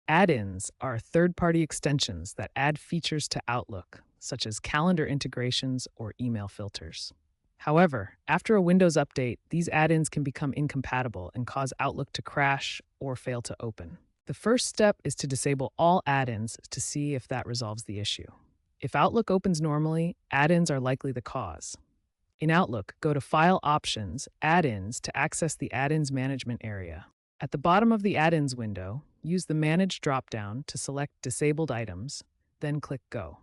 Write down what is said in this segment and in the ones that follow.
Add-ins are third-party extensions that add features to Outlook, such as calendar integrations or email filters. However, after a Windows update, these add-ins can become incompatible and cause Outlook to crash or fail to open. The first step is to disable all add-ins to see if that resolves the issue. If Outlook opens normally, add-ins are likely the cause. In Outlook, go to File Options, Add-ins to access the Add-ins Management area. At the bottom of the Add-ins window, use the Manage dropdown to select Disabled Items, then click Go.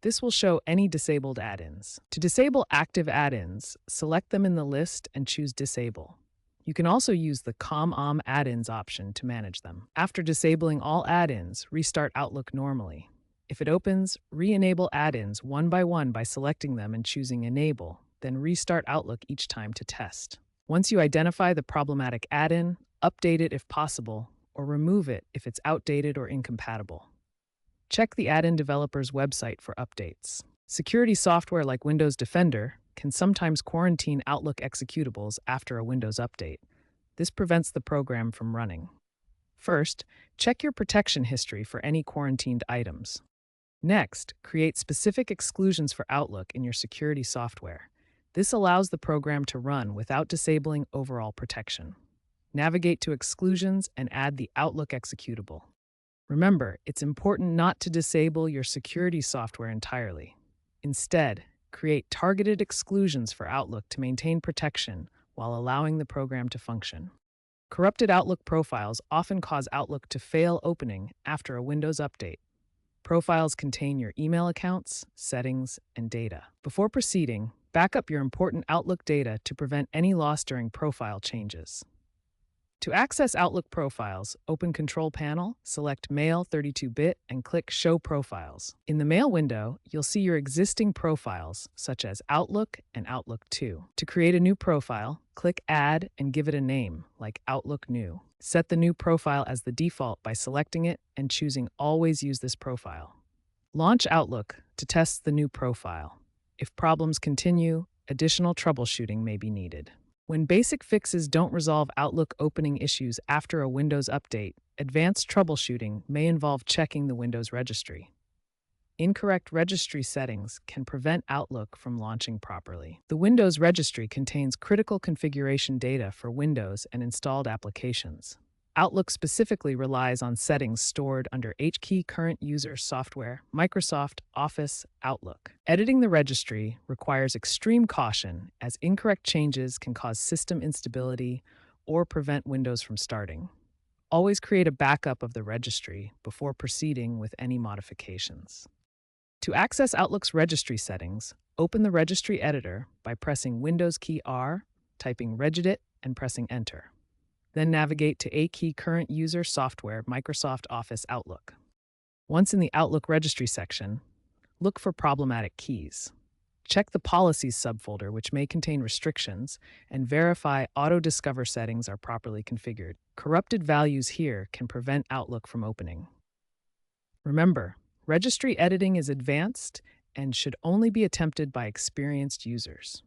This will show any disabled add-ins. To disable active add-ins, select them in the list and choose Disable. You can also use the COM-OM add-ins option to manage them. After disabling all add-ins, restart Outlook normally. If it opens, re-enable add-ins one by selecting them and choosing Enable, then restart Outlook each time to test. Once you identify the problematic add-in, update it if possible, or remove it if it's outdated or incompatible. Check the add-in developer's website for updates. Security software like Windows Defender can sometimes quarantine Outlook executables after a Windows update. This prevents the program from running. First, check your protection history for any quarantined items. Next, create specific exclusions for Outlook in your security software. This allows the program to run without disabling overall protection. Navigate to Exclusions and add the Outlook executable. Remember, it's important not to disable your security software entirely. Instead, create targeted exclusions for Outlook to maintain protection while allowing the program to function. Corrupted Outlook profiles often cause Outlook to fail opening after a Windows update. Profiles contain your email accounts, settings, and data. Before proceeding, back up your important Outlook data to prevent any loss during profile changes. To access Outlook profiles, open Control Panel, select Mail 32-bit, and click Show Profiles. In the Mail window, you'll see your existing profiles, such as Outlook and Outlook 2. To create a new profile, click Add and give it a name, like Outlook New. Set the new profile as the default by selecting it and choosing Always Use this profile. Launch Outlook to test the new profile. If problems continue, additional troubleshooting may be needed. When basic fixes don't resolve Outlook opening issues after a Windows update, advanced troubleshooting may involve checking the Windows registry. Incorrect registry settings can prevent Outlook from launching properly. The Windows registry contains critical configuration data for Windows and installed applications. Outlook specifically relies on settings stored under HKey Current User Software, Microsoft Office, Outlook. Editing the registry requires extreme caution, as incorrect changes can cause system instability or prevent Windows from starting. Always create a backup of the registry before proceeding with any modifications. To access Outlook's registry settings, open the registry editor by pressing Windows key R, typing regedit, and pressing Enter. Then navigate to HKey Current User Software, Microsoft Office, Outlook. Once in the Outlook registry section, look for problematic keys. Check the Policies subfolder, which may contain restrictions, and verify Auto-Discover settings are properly configured. Corrupted values here can prevent Outlook from opening. Remember, registry editing is advanced and should only be attempted by experienced users.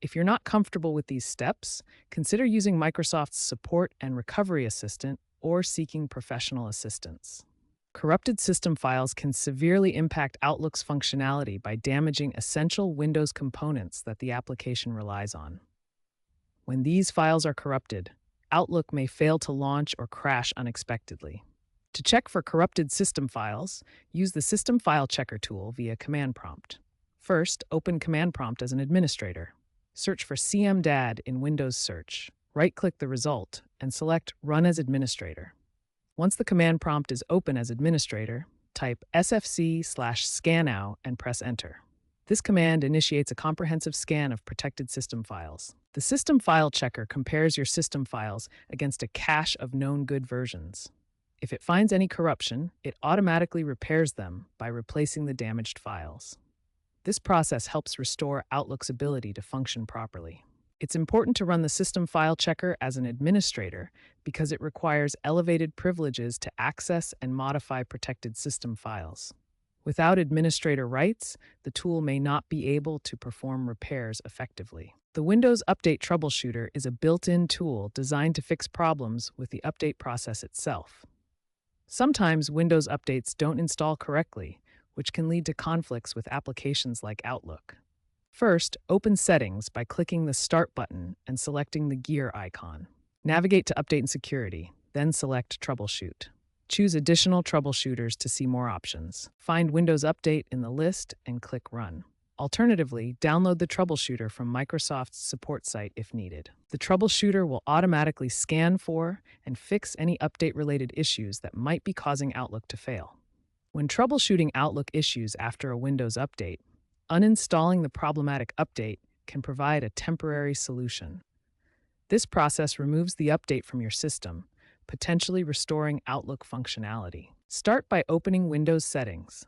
If you're not comfortable with these steps, consider using Microsoft's Support and Recovery Assistant or seeking professional assistance. Corrupted system files can severely impact Outlook's functionality by damaging essential Windows components that the application relies on. When these files are corrupted, Outlook may fail to launch or crash unexpectedly. To check for corrupted system files, use the System File Checker tool via Command Prompt. First, open Command Prompt as an administrator. Search for cmdad in Windows Search. Right-click the result and select Run as Administrator. Once the command prompt is open as administrator, type sfc/scanow and press Enter. This command initiates a comprehensive scan of protected system files. The System File Checker compares your system files against a cache of known good versions. If it finds any corruption, it automatically repairs them by replacing the damaged files. This process helps restore Outlook's ability to function properly. It's important to run the System File Checker as an administrator because it requires elevated privileges to access and modify protected system files. Without administrator rights, the tool may not be able to perform repairs effectively. The Windows Update Troubleshooter is a built-in tool designed to fix problems with the update process itself. Sometimes Windows updates don't install correctly, which can lead to conflicts with applications like Outlook. First, open Settings by clicking the Start button and selecting the gear icon. Navigate to Update and Security, then select Troubleshoot. Choose additional troubleshooters to see more options. Find Windows Update in the list and click Run. Alternatively, download the troubleshooter from Microsoft's support site if needed. The troubleshooter will automatically scan for and fix any update-related issues that might be causing Outlook to fail. When troubleshooting Outlook issues after a Windows update, uninstalling the problematic update can provide a temporary solution. This process removes the update from your system, potentially restoring Outlook functionality. Start by opening Windows Settings.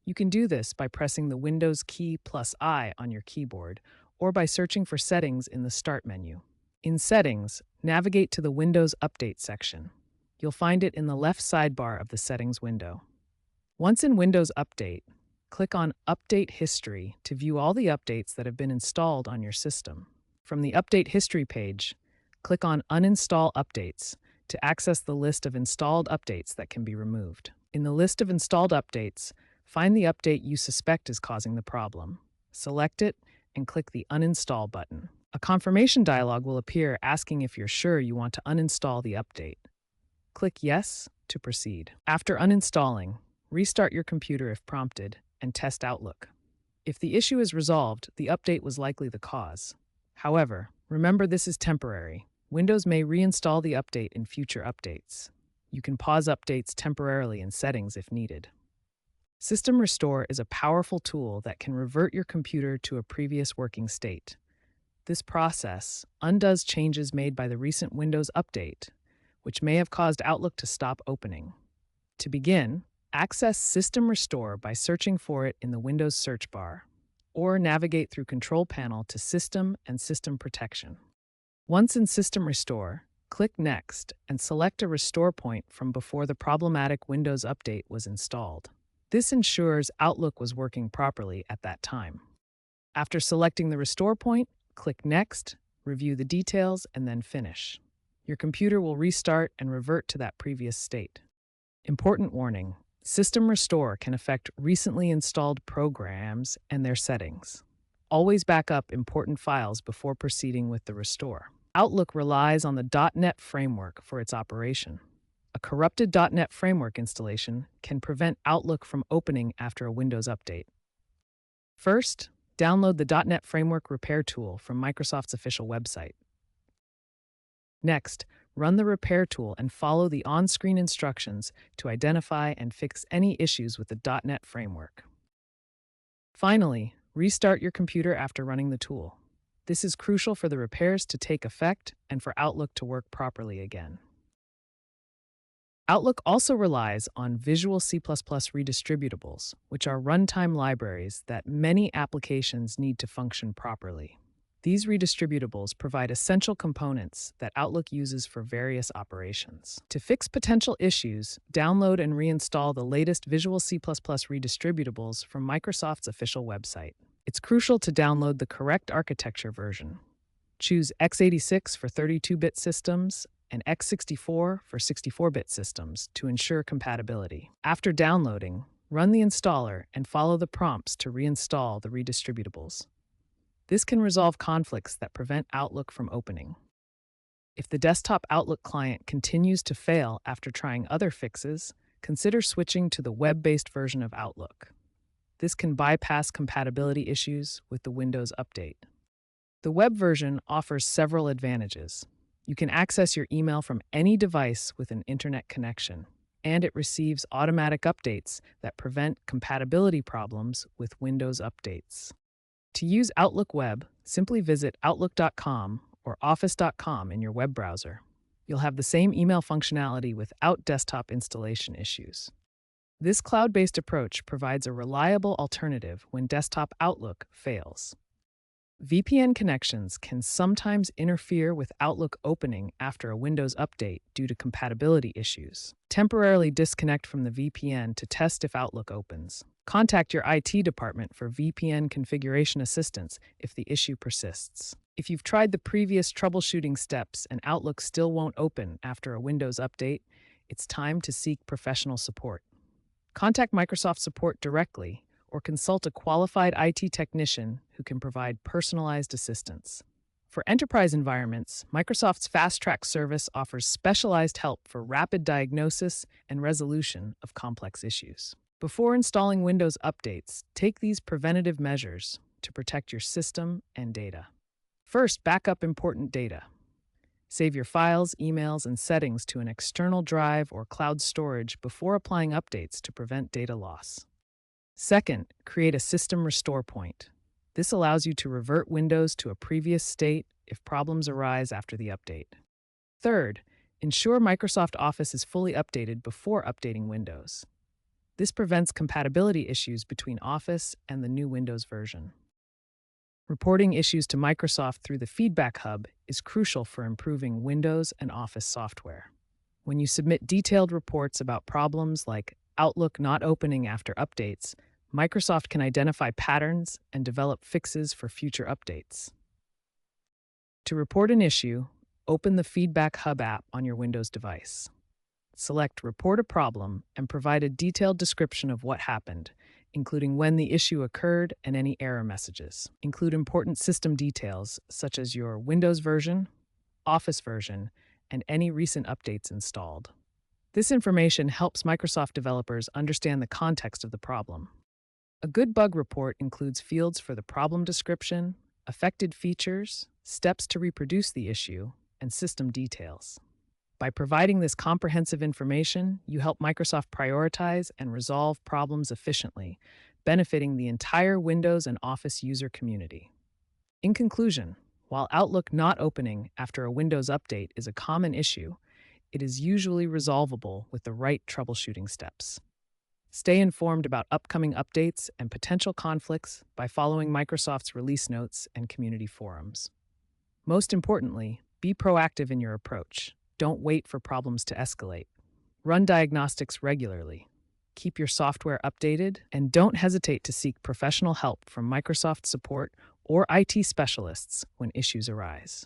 You can do this by pressing the Windows key plus I on your keyboard or by searching for Settings in the Start menu. In Settings, navigate to the Windows Update section. You'll find it in the left sidebar of the Settings window. Once in Windows Update, click on Update History to view all the updates that have been installed on your system. From the Update History page, click on Uninstall Updates to access the list of installed updates that can be removed. In the list of installed updates, find the update you suspect is causing the problem. Select it and click the Uninstall button. A confirmation dialog will appear asking if you're sure you want to uninstall the update. Click Yes to proceed. After uninstalling, restart your computer if prompted and test Outlook. If the issue is resolved, the update was likely the cause. However, remember this is temporary. Windows may reinstall the update in future updates. You can pause updates temporarily in Settings if needed. System Restore is a powerful tool that can revert your computer to a previous working state. This process undoes changes made by the recent Windows update, which may have caused Outlook to stop opening. To begin, access System Restore by searching for it in the Windows search bar, or navigate through Control Panel to System and System Protection. Once in System Restore, click Next and select a restore point from before the problematic Windows update was installed. This ensures Outlook was working properly at that time. After selecting the restore point, click Next, review the details, and then Finish. Your computer will restart and revert to that previous state. Important warning: System Restore can affect recently installed programs and their settings. Always back up important files before proceeding with the restore. Outlook relies on the .NET framework for its operation. A corrupted .NET framework installation can prevent Outlook from opening after a Windows update. First, download the .NET Framework Repair tool from Microsoft's official website. Next, run the repair tool and follow the on-screen instructions to identify and fix any issues with the .NET framework. Finally, restart your computer after running the tool. This is crucial for the repairs to take effect and for Outlook to work properly again. Outlook also relies on Visual C++ redistributables, which are runtime libraries that many applications need to function properly. These redistributables provide essential components that Outlook uses for various operations. To fix potential issues, download and reinstall the latest Visual C++ redistributables from Microsoft's official website. It's crucial to download the correct architecture version. Choose x86 for 32-bit systems and x64 for 64-bit systems to ensure compatibility. After downloading, run the installer and follow the prompts to reinstall the redistributables. This can resolve conflicts that prevent Outlook from opening. If the desktop Outlook client continues to fail after trying other fixes, consider switching to the web-based version of Outlook. This can bypass compatibility issues with the Windows update. The web version offers several advantages. You can access your email from any device with an internet connection, and it receives automatic updates that prevent compatibility problems with Windows updates. To use Outlook Web, simply visit Outlook.com or Office.com in your web browser. You'll have the same email functionality without desktop installation issues. This cloud-based approach provides a reliable alternative when desktop Outlook fails. VPN connections can sometimes interfere with Outlook opening after a Windows update due to compatibility issues. Temporarily disconnect from the VPN to test if Outlook opens. Contact your IT department for VPN configuration assistance if the issue persists. If you've tried the previous troubleshooting steps and Outlook still won't open after a Windows update, it's time to seek professional support. Contact Microsoft support directly or consult a qualified IT technician who can provide personalized assistance. For enterprise environments, Microsoft's Fast Track service offers specialized help for rapid diagnosis and resolution of complex issues. Before installing Windows updates, take these preventative measures to protect your system and data. First, back up important data. Save your files, emails, and settings to an external drive or cloud storage before applying updates to prevent data loss. Second, create a system restore point. This allows you to revert Windows to a previous state if problems arise after the update. Third, ensure Microsoft Office is fully updated before updating Windows. This prevents compatibility issues between Office and the new Windows version. Reporting issues to Microsoft through the Feedback Hub is crucial for improving Windows and Office software. When you submit detailed reports about problems like Outlook not opening after updates, Microsoft can identify patterns and develop fixes for future updates. To report an issue, open the Feedback Hub app on your Windows device. Select Report a Problem and provide a detailed description of what happened, including when the issue occurred and any error messages. Include important system details such as your Windows version, Office version, and any recent updates installed. This information helps Microsoft developers understand the context of the problem. A good bug report includes fields for the problem description, affected features, steps to reproduce the issue, and system details. By providing this comprehensive information, you help Microsoft prioritize and resolve problems efficiently, benefiting the entire Windows and Office user community. In conclusion, while Outlook not opening after a Windows update is a common issue, it is usually resolvable with the right troubleshooting steps. Stay informed about upcoming updates and potential conflicts by following Microsoft's release notes and community forums. Most importantly, be proactive in your approach. Don't wait for problems to escalate. Run diagnostics regularly. Keep your software updated, and don't hesitate to seek professional help from Microsoft support or IT specialists when issues arise.